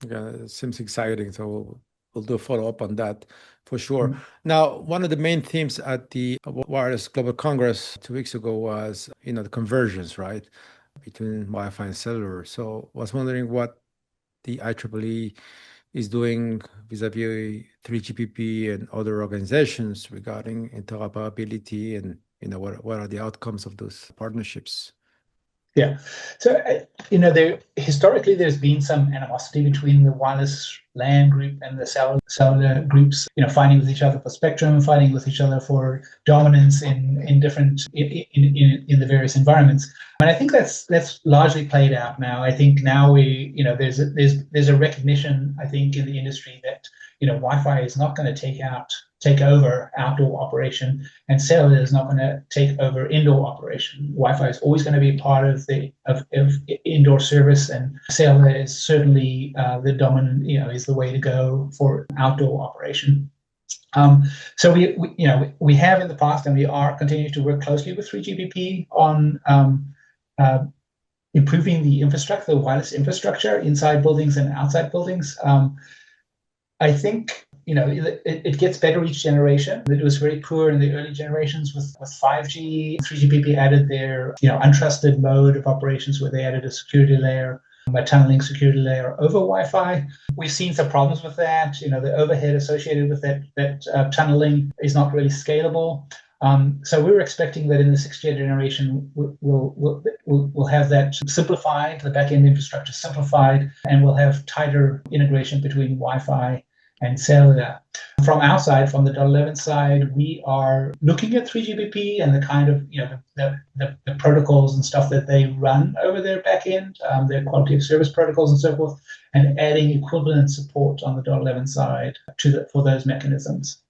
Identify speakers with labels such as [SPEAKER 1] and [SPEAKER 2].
[SPEAKER 1] Yeah, it seems exciting. So we'll do a follow up on that for sure. Now, one of the main themes at the Wireless Global Congress 2 weeks ago was, the convergence, right, between Wi-Fi and cellular. So I was wondering what the IEEE is doing vis-a-vis 3GPP and other organizations regarding interoperability and, what are the outcomes of those partnerships?
[SPEAKER 2] Yeah. So, there historically there's been some animosity between the wireless LAN group and the cellular groups, fighting with each other for spectrum, fighting with each other for dominance in different in the various environments. And I think that's largely played out now. I think now there's a recognition, I think, in the industry that, Wi-Fi is not going to take over outdoor operation, and cellular is not going to take over indoor operation. Wi-Fi is always going to be part of of indoor service, and cellular is certainly the dominant, is the way to go for outdoor operation. So we have in the past, and we are continuing to work closely with 3GPP on uh, improving the infrastructure, the wireless infrastructure inside buildings and outside buildings. I think it gets better each generation. It was very poor in the early generations with 5G. 3GPP added their untrusted mode of operations where they added a security layer, a tunneling security layer over Wi-Fi. We've seen some problems with that. The overhead associated with that tunneling is not really scalable. So we're expecting that in the 6th generation, we'll have that simplified, the backend infrastructure simplified, and we'll have tighter integration between Wi-Fi and cellular. From our side, from the .11 side, we are looking at 3GPP and the kind of the protocols and stuff that they run over their backend, their quality of service protocols and so forth, and adding equivalent support on the .11 side for those mechanisms.